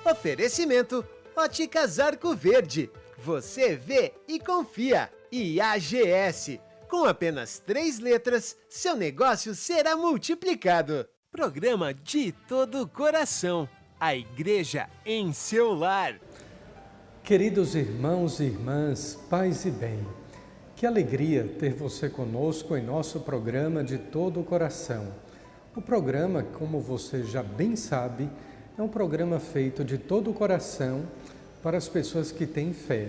Oferecimento Óticas Arco Verde. Você vê e confia. E AGS. Com apenas 3 letras, seu negócio será multiplicado. Programa De Todo o Coração. A Igreja em seu lar. Queridos irmãos e irmãs, paz e bem. Que alegria ter você conosco em nosso programa De Todo o Coração. O programa, como você já bem sabe, é um programa feito de todo o coração para as pessoas que têm fé,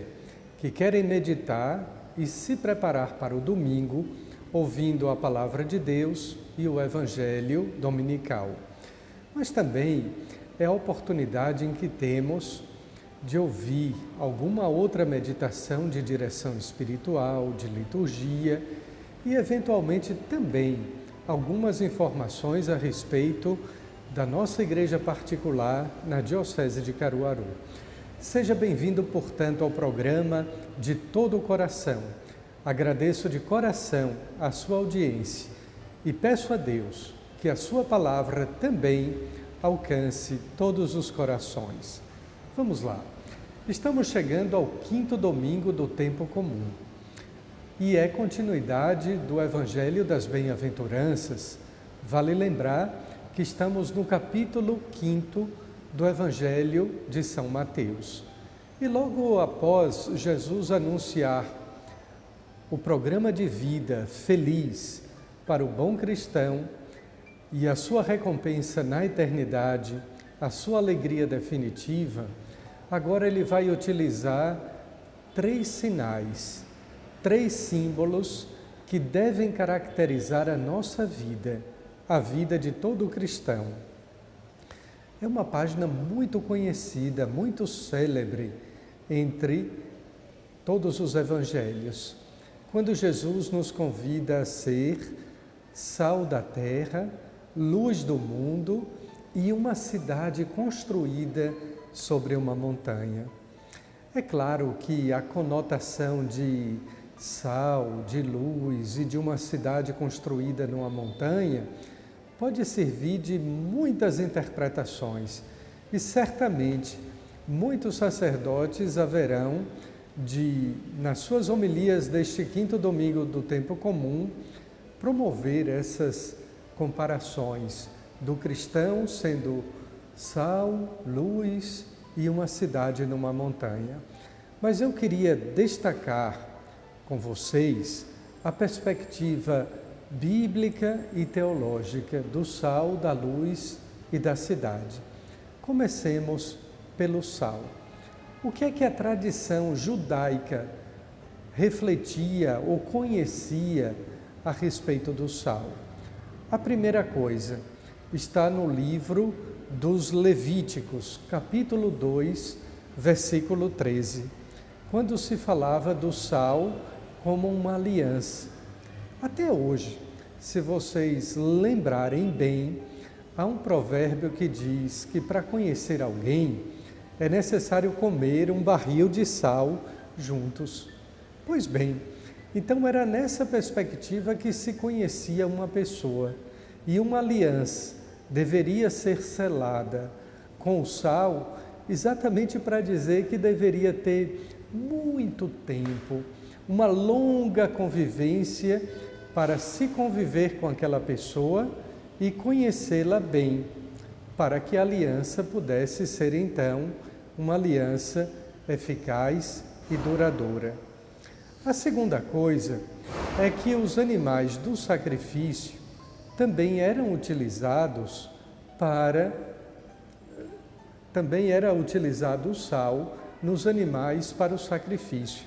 que querem meditar e se preparar para o domingo, ouvindo a Palavra de Deus e o Evangelho dominical. Mas também é a oportunidade em que temos de ouvir alguma outra meditação de direção espiritual, de liturgia e, eventualmente, também algumas informações a respeito da nossa igreja particular na Diocese de Caruaru. Seja bem-vindo, portanto, ao programa De Todo o Coração. Agradeço de coração a sua audiência e peço a Deus que a sua palavra também alcance todos os corações. Vamos lá. Estamos chegando ao 5º domingo do tempo comum e é continuidade do Evangelho das Bem-aventuranças. Vale lembrar que estamos no capítulo 5º do Evangelho de São Mateus. E logo após Jesus anunciar o programa de vida feliz para o bom cristão e a sua recompensa na eternidade, a sua alegria definitiva, agora ele vai utilizar 3 sinais, 3 símbolos que devem caracterizar a nossa vida, a vida de todo cristão. É uma página muito conhecida, muito célebre entre todos os evangelhos, quando Jesus nos convida a ser sal da terra, luz do mundo e uma cidade construída sobre uma montanha. É claro que a conotação de sal, de luz e de uma cidade construída numa montanha pode servir de muitas interpretações e certamente muitos sacerdotes haverão de, nas suas homilias deste 5º domingo do tempo comum, promover essas comparações do cristão sendo sal, luz e uma cidade numa montanha. Mas eu queria destacar com vocês a perspectiva bíblica e teológica do sal, da luz e da cidade. Comecemos pelo sal. O que é que a tradição judaica refletia ou conhecia a respeito do sal? A primeira coisa está no livro dos Levíticos, capítulo 2, versículo 13, quando se falava do sal como uma aliança. Até hoje, se vocês lembrarem bem, há um provérbio que diz que para conhecer alguém é necessário comer um barril de sal juntos. Pois bem, então era nessa perspectiva que se conhecia uma pessoa, e uma aliança deveria ser selada com o sal, exatamente para dizer que deveria ter muito tempo, uma longa convivência para se conviver com aquela pessoa e conhecê-la bem, para que a aliança pudesse ser então uma aliança eficaz e duradoura. A segunda coisa é que os animais do sacrifício também era utilizado o sal nos animais para o sacrifício.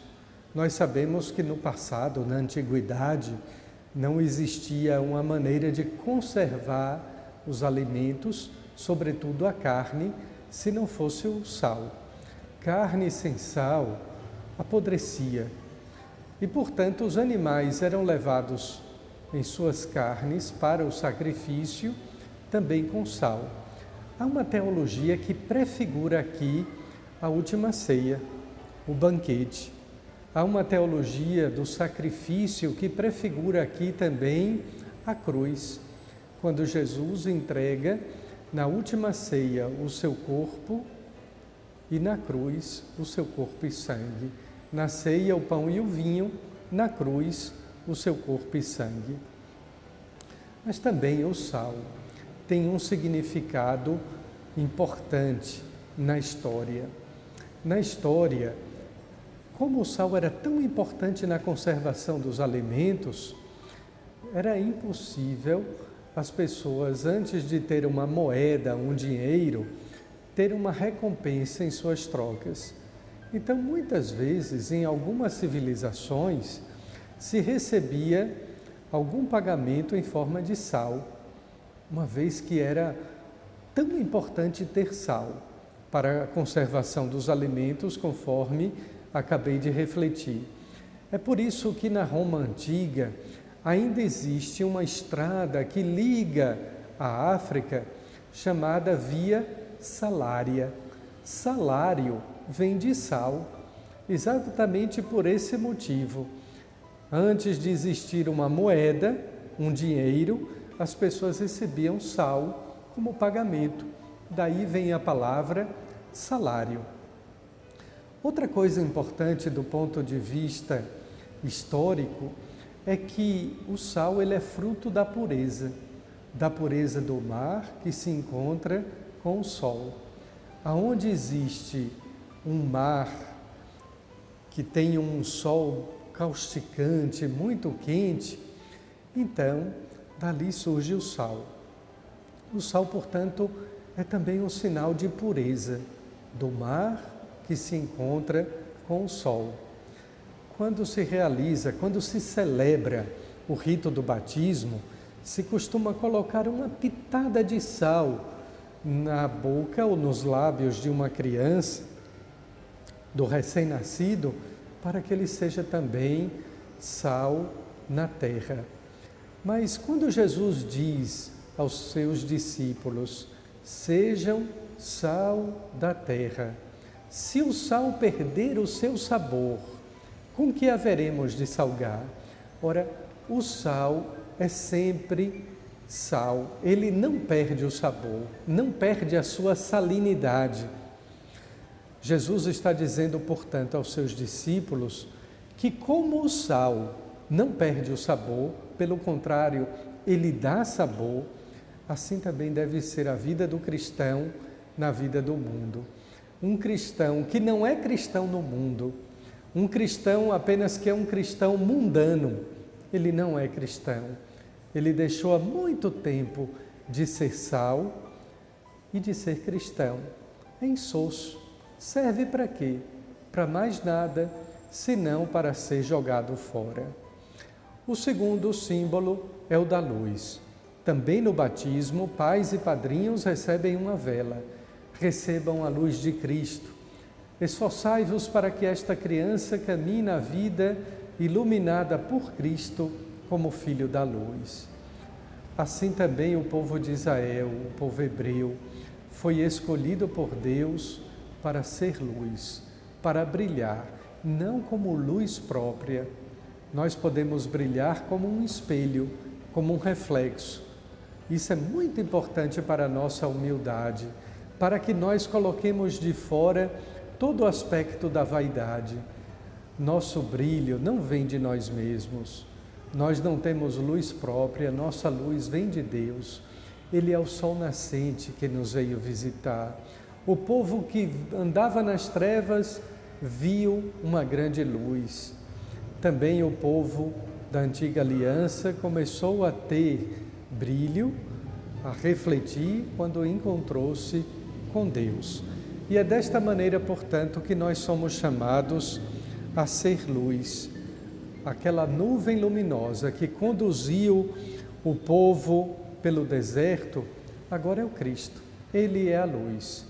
Nós sabemos que no passado, na antiguidade, não existia uma maneira de conservar os alimentos, sobretudo a carne, se não fosse o sal. Carne sem sal apodrecia e, portanto, os animais eram levados em suas carnes para o sacrifício, também com sal. Há uma teologia que prefigura aqui a última ceia, o banquete. Há uma teologia do sacrifício que prefigura aqui também a cruz, quando Jesus entrega na última ceia o seu corpo e na cruz o seu corpo e sangue. Na ceia, o pão e o vinho, na cruz, o seu corpo e sangue. Mas também o sal tem um significado importante na história. Na história, como o sal era tão importante na conservação dos alimentos, era impossível as pessoas, antes de ter uma moeda, um dinheiro, ter uma recompensa em suas trocas. Então, muitas vezes, em algumas civilizações, se recebia algum pagamento em forma de sal, uma vez que era tão importante ter sal para a conservação dos alimentos, conforme acabei de refletir. É por isso que na Roma antiga ainda existe uma estrada que liga a África, chamada Via Salária. Salário vem de sal, exatamente por esse motivo. Antes de existir uma moeda, um dinheiro, as pessoas recebiam sal como pagamento. Daí vem a palavra salário. Outra coisa importante do ponto de vista histórico é que o sal ele é fruto da pureza do mar que se encontra com o sol. Aonde existe um mar que tem um sol causticante, muito quente, então dali surge o sal. O sal, portanto, é também um sinal de pureza do mar que se encontra com o sol. Quando se celebra o rito do batismo, se costuma colocar uma pitada de sal na boca ou nos lábios de uma criança, do recém-nascido, para que ele seja também sal na terra. Mas quando Jesus diz aos seus discípulos, sejam sal da terra, se o sal perder o seu sabor, com que haveremos de salgar? Ora, o sal é sempre sal, ele não perde o sabor, não perde a sua salinidade. Jesus está dizendo, portanto, aos seus discípulos que como o sal não perde o sabor, pelo contrário, ele dá sabor, assim também deve ser a vida do cristão na vida do mundo. Um cristão que não é cristão no mundo, um cristão apenas que é um cristão mundano, ele não é cristão. Ele deixou há muito tempo de ser sal e de ser cristão. É insosso. Serve para quê? Para mais nada, senão para ser jogado fora. O segundo símbolo é o da luz. Também no batismo, pais e padrinhos recebem uma vela. Recebam a luz de Cristo. Esforçai-vos para que esta criança caminhe na vida iluminada por Cristo como filho da luz. Assim também o povo de Israel, o povo hebreu, foi escolhido por Deus para ser luz, para brilhar, não como luz própria. Nós podemos brilhar como um espelho, como um reflexo. Isso é muito importante para a nossa humildade, para que nós coloquemos de fora todo o aspecto da vaidade. Nosso brilho não vem de nós mesmos. Nós não temos luz própria, nossa luz vem de Deus. Ele é o sol nascente que nos veio visitar. O povo que andava nas trevas viu uma grande luz. Também o povo da antiga aliança começou a ter brilho, a refletir quando encontrou-se com Deus. E é desta maneira, portanto, que nós somos chamados a ser luz. Aquela nuvem luminosa que conduziu o povo pelo deserto, agora é o Cristo. Ele é a luz.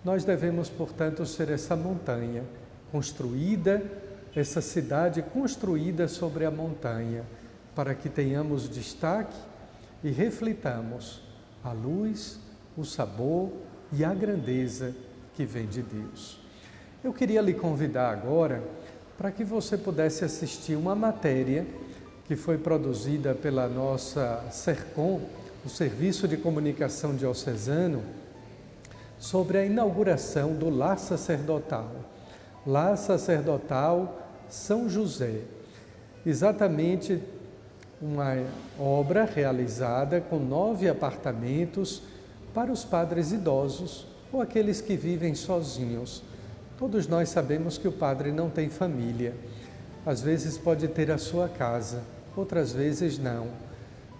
Nós devemos, portanto, ser essa montanha construída, essa cidade construída sobre a montanha, para que tenhamos destaque e reflitamos a luz, o sabor e a grandeza que vem de Deus. Eu queria lhe convidar agora para que você pudesse assistir uma matéria que foi produzida pela nossa SERCOM, o Serviço de Comunicação Diocesano, sobre a inauguração do Lar Sacerdotal. Lar Sacerdotal São José. Exatamente uma obra realizada com 9 apartamentos para os padres idosos ou aqueles que vivem sozinhos. Todos nós sabemos que o padre não tem família. Às vezes pode ter a sua casa, outras vezes não.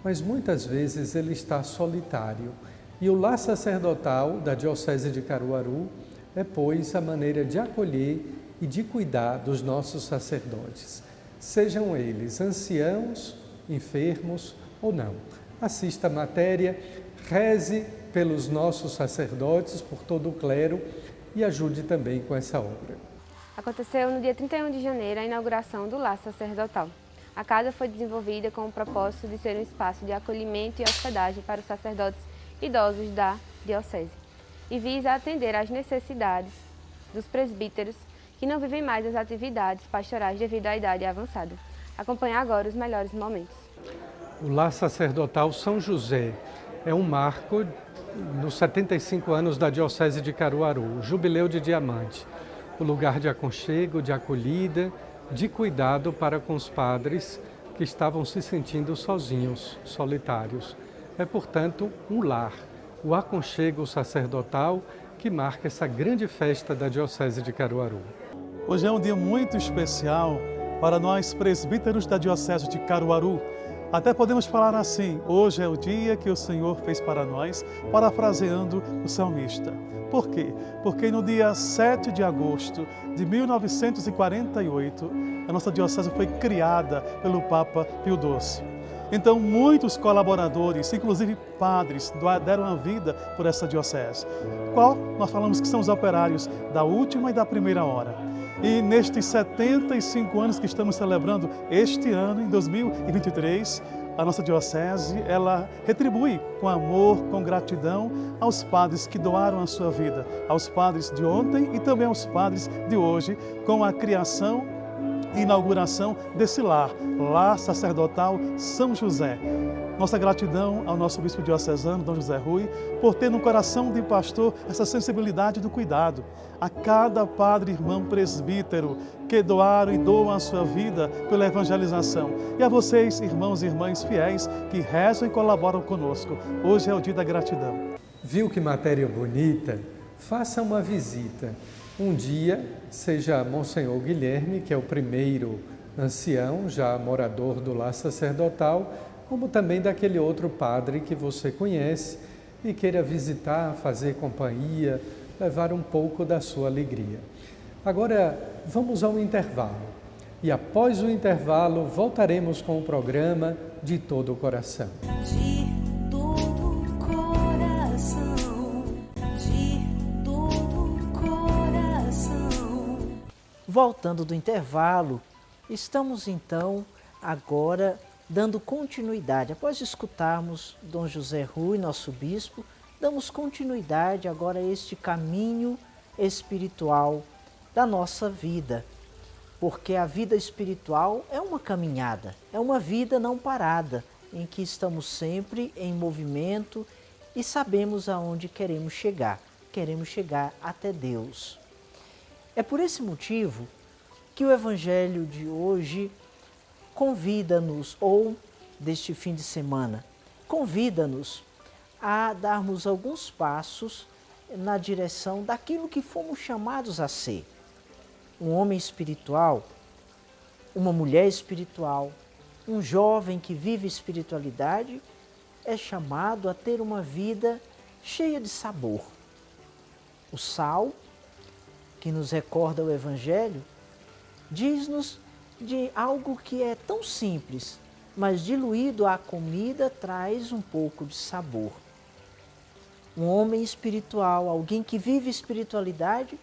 Mas muitas vezes ele está solitário. E o Lar Sacerdotal da Diocese de Caruaru é, pois, a maneira de acolher e de cuidar dos nossos sacerdotes. Sejam eles anciãos, enfermos ou não. Assista a matéria, reze pelos nossos sacerdotes, por todo o clero e ajude também com essa obra. Aconteceu no dia 31 de janeiro a inauguração do Lar Sacerdotal. A casa foi desenvolvida com o propósito de ser um espaço de acolhimento e hospedagem para os sacerdotes idosos da Diocese e visa atender às necessidades dos presbíteros que não vivem mais as atividades pastorais devido à idade avançada. Acompanhe agora os melhores momentos. O Lar Sacerdotal São José é um marco nos 75 anos da Diocese de Caruaru, o Jubileu de Diamante, o lugar de aconchego, de acolhida, de cuidado para com os padres que estavam se sentindo sozinhos, solitários. É, portanto, um lar, o aconchego sacerdotal que marca essa grande festa da Diocese de Caruaru. Hoje é um dia muito especial para nós presbíteros da Diocese de Caruaru. Até podemos falar assim, hoje é o dia que o Senhor fez para nós, parafraseando o salmista. Por quê? Porque no dia 7 de agosto de 1948, a nossa diocese foi criada pelo Papa Pio XII. Então, muitos colaboradores, inclusive padres, deram a vida por essa diocese. Qual? Nós falamos que são os operários da última e da primeira hora. E nestes 75 anos que estamos celebrando este ano, em 2023, a nossa diocese, ela retribui com amor, com gratidão aos padres que doaram a sua vida, aos padres de ontem e também aos padres de hoje, com a criação e inauguração desse lar, Lar Sacerdotal São José. Nossa gratidão ao nosso bispo diocesano, Dom José Rui, por ter no coração de pastor essa sensibilidade do cuidado. A cada padre, irmão, presbítero que doaram e doam a sua vida pela evangelização. E a vocês, irmãos e irmãs fiéis, que rezam e colaboram conosco. Hoje é o dia da gratidão. Viu que matéria bonita? Faça uma visita. Um dia, seja Monsenhor Guilherme, que é o primeiro ancião, já morador do Lar Sacerdotal, como também daquele outro padre que você conhece e queira visitar, fazer companhia, levar um pouco da sua alegria. Agora, vamos ao intervalo. E após o intervalo, voltaremos com o programa De Todo o Coração. De todo o coração, de todo o coração. Voltando do intervalo, estamos então agora dando continuidade. Após escutarmos Dom José Rui, nosso bispo, damos continuidade agora a este caminho espiritual da nossa vida. Porque a vida espiritual é uma caminhada, é uma vida não parada, em que estamos sempre em movimento e sabemos aonde queremos chegar até Deus. É por esse motivo que o Evangelho de hoje convida-nos, ou deste fim de semana, convida-nos a darmos alguns passos na direção daquilo que fomos chamados a ser. Um homem espiritual, uma mulher espiritual, um jovem que vive espiritualidade é chamado a ter uma vida cheia de sabor. O sal, que nos recorda o Evangelho, diz-nos de algo que é tão simples, mas diluído à comida traz um pouco de sabor. Um homem espiritual, alguém que vive espiritualidade,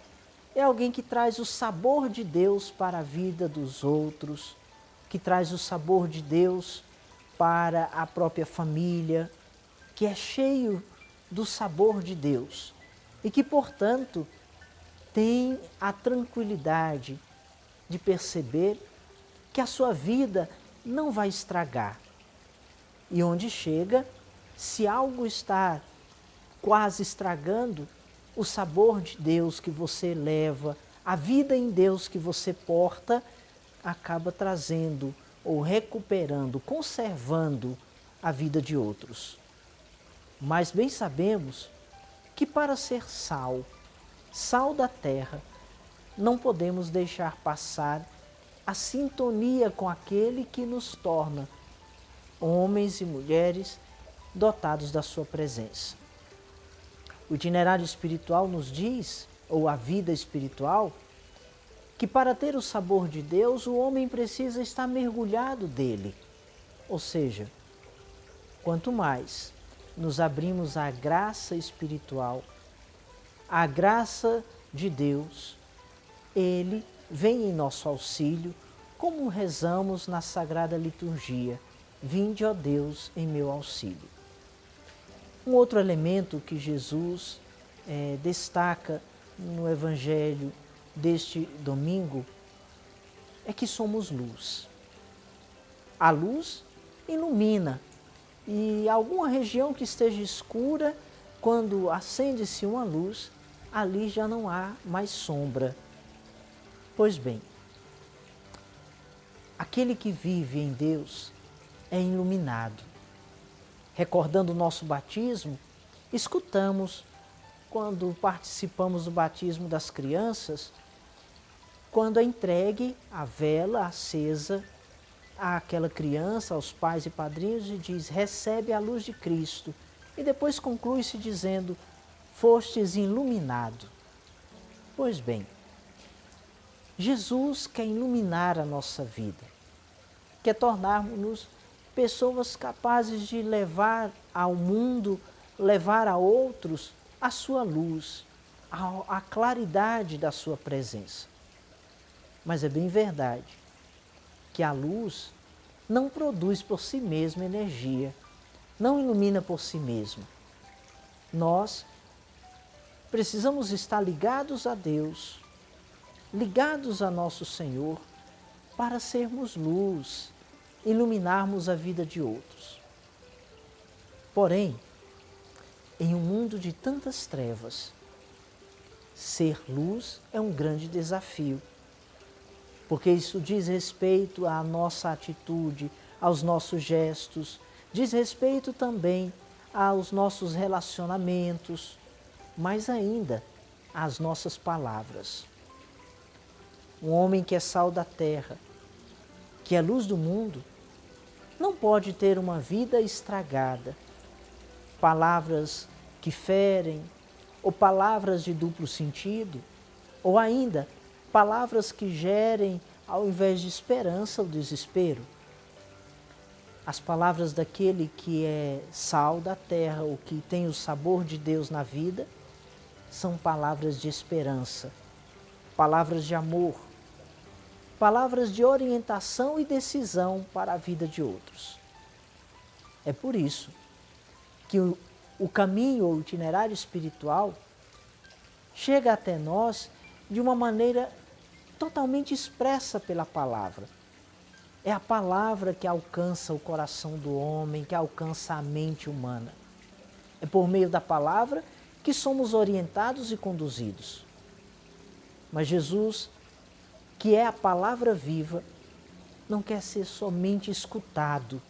é alguém que traz o sabor de Deus para a vida dos outros, que traz o sabor de Deus para a própria família, que é cheio do sabor de Deus e que, portanto, tem a tranquilidade de perceber que a sua vida não vai estragar. E onde chega, se algo está quase estragando, o sabor de Deus que você leva, a vida em Deus que você porta, acaba trazendo ou recuperando, conservando a vida de outros. Mas bem sabemos que para ser sal, sal da terra, não podemos deixar passar a sintonia com aquele que nos torna homens e mulheres dotados da sua presença. O itinerário espiritual nos diz, ou a vida espiritual, que para ter o sabor de Deus, o homem precisa estar mergulhado dele. Ou seja, quanto mais nos abrimos à graça espiritual, à graça de Deus, Ele vem em nosso auxílio, como rezamos na Sagrada Liturgia, vinde, ó Deus, em meu auxílio. Um outro elemento que Jesus destaca no Evangelho deste domingo é que somos luz. A luz ilumina e alguma região que esteja escura, quando acende-se uma luz, ali já não há mais sombra. Pois bem, aquele que vive em Deus é iluminado. Recordando o nosso batismo, escutamos, quando participamos do batismo das crianças, quando é entregue a vela acesa àquela criança, aos pais e padrinhos, e diz, recebe a luz de Cristo. E depois conclui-se dizendo, fostes iluminado. Pois bem, Jesus quer iluminar a nossa vida, quer tornarmos-nos pessoas capazes de levar ao mundo, levar a outros a sua luz, a claridade da sua presença. Mas é bem verdade que a luz não produz por si mesma energia, não ilumina por si mesma. Nós precisamos estar ligados a Deus, ligados a nosso Senhor, para sermos luz, iluminarmos a vida de outros. Porém, em um mundo de tantas trevas, ser luz é um grande desafio, porque isso diz respeito à nossa atitude, aos nossos gestos, diz respeito também aos nossos relacionamentos, mas ainda às nossas palavras. Um homem que é sal da terra, que é luz do mundo, não pode ter uma vida estragada. Palavras que ferem, ou palavras de duplo sentido, ou ainda palavras que gerem, ao invés de esperança, o desespero. As palavras daquele que é sal da terra, ou que tem o sabor de Deus na vida, são palavras de esperança, palavras de amor, palavras de orientação e decisão para a vida de outros. É por isso que o caminho ou itinerário espiritual chega até nós de uma maneira totalmente expressa pela palavra. É a palavra que alcança o coração do homem, que alcança a mente humana. É por meio da palavra que somos orientados e conduzidos. Mas Jesus, que é a palavra viva, não quer ser somente escutado,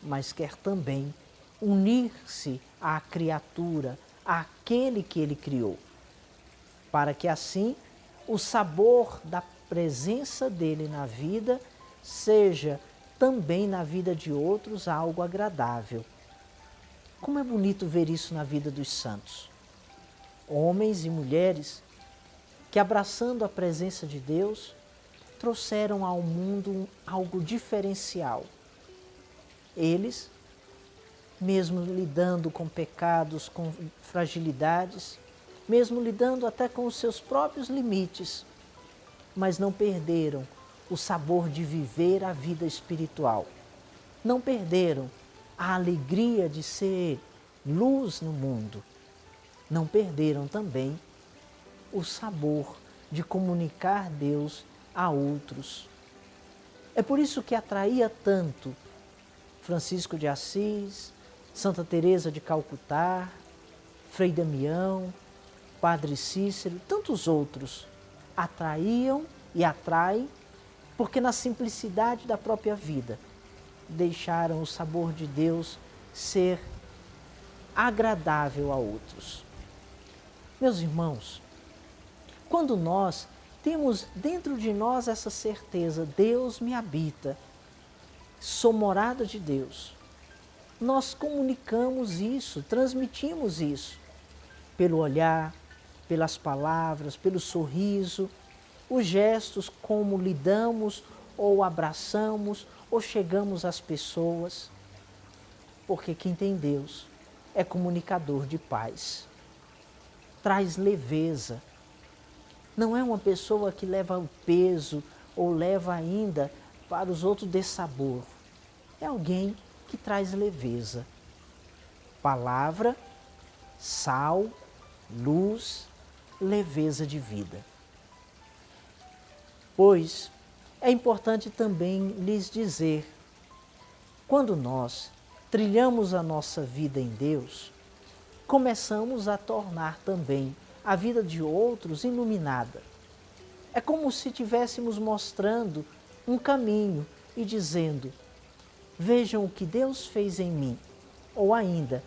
mas quer também unir-se à criatura, àquele que ele criou, para que assim o sabor da presença dele na vida seja também na vida de outros algo agradável. Como é bonito ver isso na vida dos santos. Homens e mulheres que, abraçando a presença de Deus, trouxeram ao mundo algo diferencial. Eles, mesmo lidando com pecados, com fragilidades, mesmo lidando até com os seus próprios limites, mas não perderam o sabor de viver a vida espiritual. Não perderam a alegria de ser luz no mundo. Não perderam também o sabor de comunicar Deus a outros. É por isso que atraía tanto Francisco de Assis, Santa Teresa de Calcutá, Frei Damião, Padre Cícero, tantos outros, atraíam e atraem porque na simplicidade da própria vida deixaram o sabor de Deus ser agradável a outros. Meus irmãos, quando nós temos dentro de nós essa certeza, Deus me habita, sou morada de Deus, nós comunicamos isso, transmitimos isso, pelo olhar, pelas palavras, pelo sorriso, os gestos, como lidamos ou abraçamos ou chegamos às pessoas, porque quem tem Deus é comunicador de paz, traz leveza. Não é uma pessoa que leva o peso ou leva ainda para os outros dessabor. É alguém que traz leveza. Palavra, sal, luz, leveza de vida. Pois é importante também lhes dizer, quando nós trilhamos a nossa vida em Deus, começamos a tornar também a vida de outros iluminada. É como se estivéssemos mostrando um caminho e dizendo, vejam o que Deus fez em mim, ou ainda,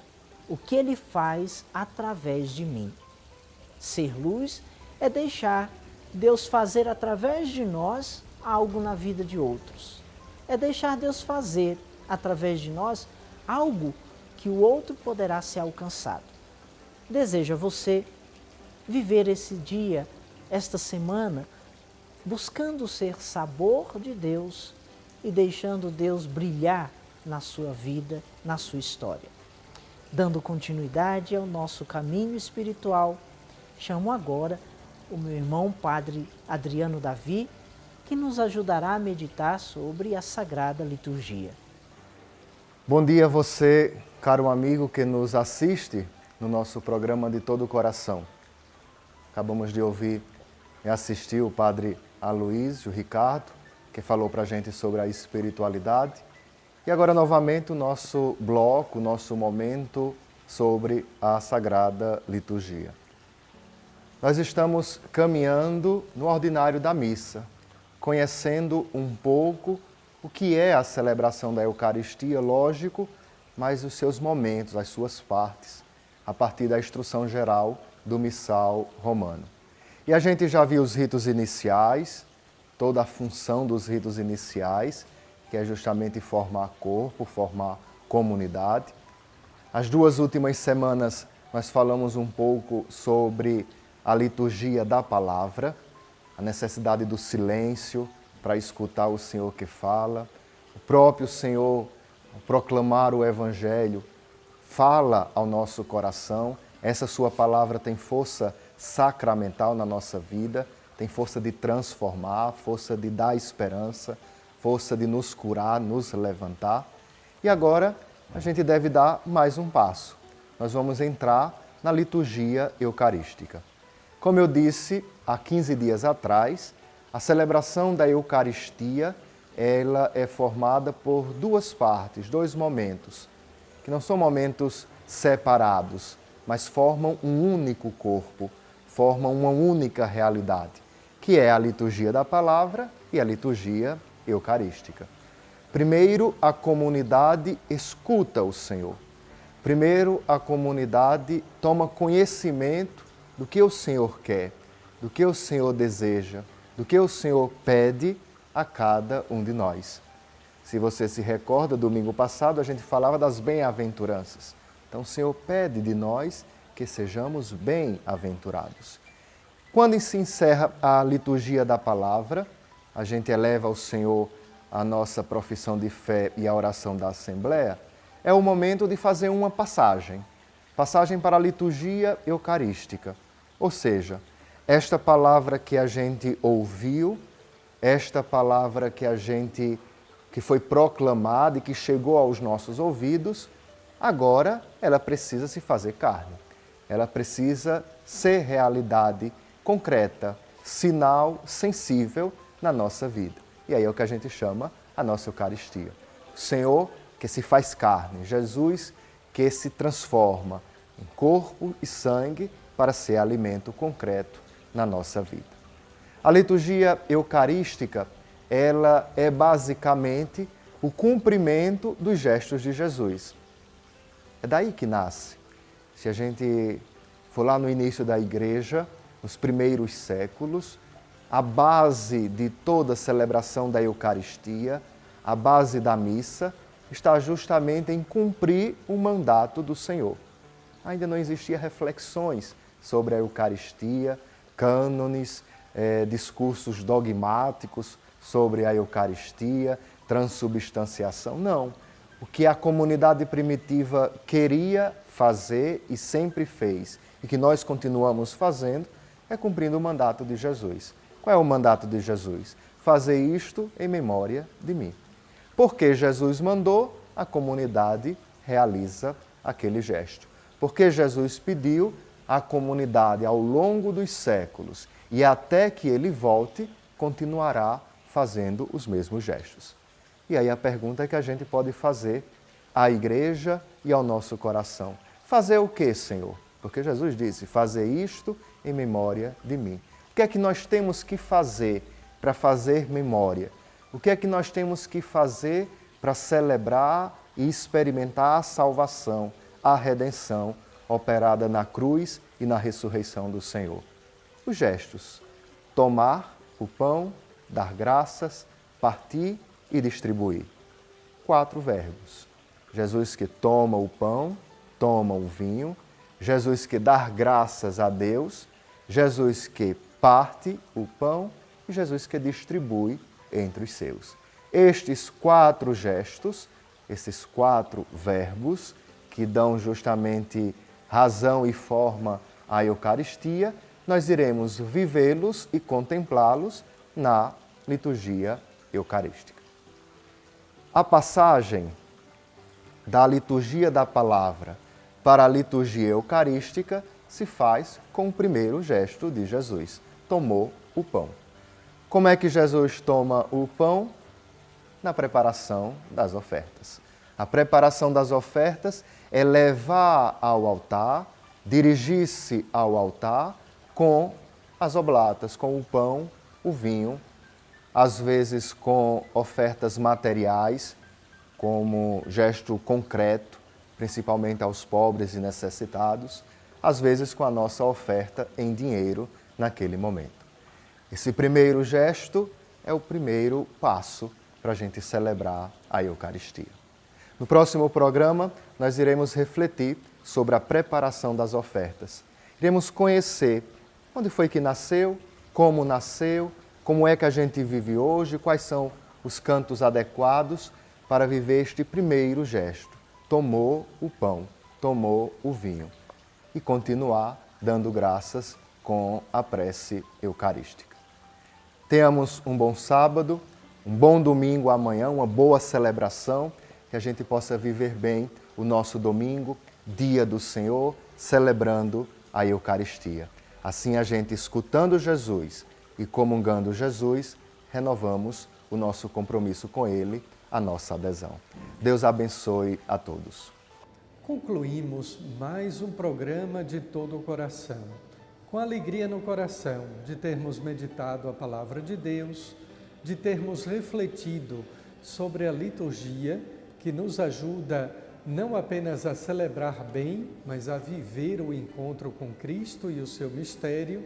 o que Ele faz através de mim. Ser luz é deixar Deus fazer através de nós algo na vida de outros. É deixar Deus fazer através de nós algo que o outro poderá ser alcançado. Deseja você viver esse dia, esta semana, buscando ser sabor de Deus e deixando Deus brilhar na sua vida, na sua história. Dando continuidade ao nosso caminho espiritual, chamo agora o meu irmão Padre Adriano Davi, que nos ajudará a meditar sobre a Sagrada Liturgia. Bom dia a você, caro amigo que nos assiste no nosso programa De Todo o Coração. Acabamos de ouvir e assistir o Padre Aloísio Ricardo, que falou para a gente sobre a espiritualidade. E agora novamente o nosso bloco, o nosso momento sobre a Sagrada Liturgia. Nós estamos caminhando no ordinário da missa, conhecendo um pouco o que é a celebração da Eucaristia, lógico, mas os seus momentos, as suas partes, a partir da instrução geral do missal romano. E a gente já viu os ritos iniciais, toda a função dos ritos iniciais, que é justamente formar corpo, formar comunidade. As 2 últimas semanas nós falamos um pouco sobre a liturgia da palavra, a necessidade do silêncio para escutar o Senhor que fala. O próprio Senhor, ao proclamar o Evangelho, fala ao nosso coração. Essa sua palavra tem força sacramental na nossa vida, tem força de transformar, força de dar esperança, força de nos curar, nos levantar. E agora a gente deve dar mais um passo. Nós vamos entrar na liturgia eucarística. Como eu disse há 15 dias atrás, a celebração da Eucaristia, ela é formada por 2 partes, 2 momentos, que não são momentos separados, mas formam um único corpo, formam uma única realidade, que é a liturgia da palavra e a liturgia eucarística. Primeiro, a comunidade escuta o Senhor. Primeiro, a comunidade toma conhecimento do que o Senhor quer, do que o Senhor deseja, do que o Senhor pede a cada um de nós. Se você se recorda, domingo passado a gente falava das bem-aventuranças. Então o Senhor pede de nós que sejamos bem-aventurados. Quando se encerra a liturgia da palavra, a gente eleva ao Senhor a nossa profissão de fé e a oração da Assembleia, é o momento de fazer uma passagem para a liturgia eucarística. Ou seja, esta palavra que a gente ouviu, esta palavra que foi proclamada e que chegou aos nossos ouvidos, agora ela precisa se fazer carne. Ela precisa ser realidade concreta, sinal sensível na nossa vida. E aí é o que a gente chama a nossa Eucaristia. O Senhor que se faz carne, Jesus que se transforma em corpo e sangue para ser alimento concreto na nossa vida. A liturgia eucarística, ela é basicamente o cumprimento dos gestos de Jesus. É daí que nasce. Se a gente for lá no início da igreja, nos primeiros séculos, a base de toda a celebração da Eucaristia, a base da missa, está justamente em cumprir o mandato do Senhor. Ainda não existiam reflexões sobre a Eucaristia, cânones, discursos dogmáticos sobre a Eucaristia, transubstanciação. Não. O que a comunidade primitiva queria fazer e sempre fez, e que nós continuamos fazendo, é cumprindo o mandato de Jesus. Qual é o mandato de Jesus? Fazer isto em memória de mim. Porque Jesus mandou, a comunidade realiza aquele gesto. Porque Jesus pediu, a comunidade ao longo dos séculos e até que ele volte, continuará fazendo os mesmos gestos. E aí a pergunta que a gente pode fazer à igreja e ao nosso coração: fazer o que, Senhor? Porque Jesus disse: fazer isto em memória de mim. O que é que nós temos que fazer para fazer memória? O que é que nós temos que fazer para celebrar e experimentar a salvação, a redenção operada na cruz e na ressurreição do Senhor? Os gestos: tomar o pão, dar graças, partir e distribuir. 4 verbos. Jesus que toma o pão, toma o vinho. Jesus que dá graças a Deus. Jesus que parte o pão e Jesus que distribui entre os seus. Estes 4 gestos, esses 4 verbos que dão justamente razão e forma à Eucaristia, nós iremos vivê-los e contemplá-los na liturgia eucarística. A passagem da liturgia da palavra para a liturgia eucarística se faz com o primeiro gesto de Jesus: tomou o pão. Como é que Jesus toma o pão? Na preparação das ofertas. A preparação das ofertas é levar ao altar, dirigir-se ao altar com as oblatas, com o pão, o vinho, às vezes com ofertas materiais, como gesto concreto, principalmente aos pobres e necessitados, às vezes com a nossa oferta em dinheiro naquele momento. Esse primeiro gesto é o primeiro passo para a gente celebrar a Eucaristia. No próximo programa, nós iremos refletir sobre a preparação das ofertas. Iremos conhecer onde foi que nasceu, como é que a gente vive hoje, quais são os cantos adequados para viver este primeiro gesto. Tomou o pão, tomou o vinho. E continuar dando graças com a prece eucarística. Tenhamos um bom sábado, um bom domingo amanhã, uma boa celebração, que a gente possa viver bem o nosso domingo, dia do Senhor, celebrando a Eucaristia. Assim, a gente, escutando Jesus e comungando Jesus, renovamos o nosso compromisso com Ele, a nossa adesão. Deus abençoe a todos. Concluímos mais um programa de todo o coração, com alegria no coração de termos meditado a Palavra de Deus, de termos refletido sobre a liturgia que nos ajuda não apenas a celebrar bem, mas a viver o encontro com Cristo e o seu mistério,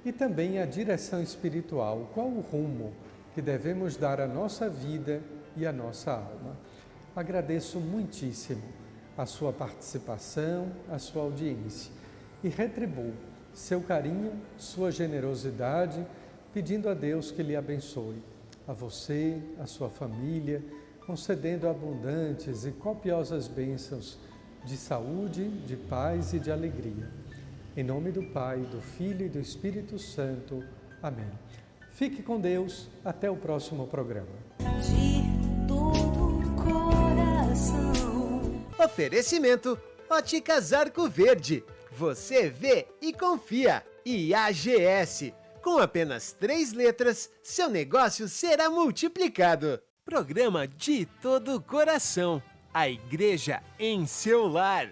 e também a direção espiritual, qual o rumo que devemos dar à nossa vida e à nossa alma. Agradeço muitíssimo a sua participação, a sua audiência e retribuo seu carinho, sua generosidade, pedindo a Deus que lhe abençoe, a você, a sua família, concedendo abundantes e copiosas bênçãos de saúde, de paz e de alegria. Em nome do Pai, do Filho e do Espírito Santo. Amém. Fique com Deus. Até o próximo programa. De todo o coração. Oferecimento Óticas Arco Verde. Você vê e confia. E AGS. Com apenas 3 letras, seu negócio será multiplicado. Programa De Todo o Coração. A igreja em seu lar.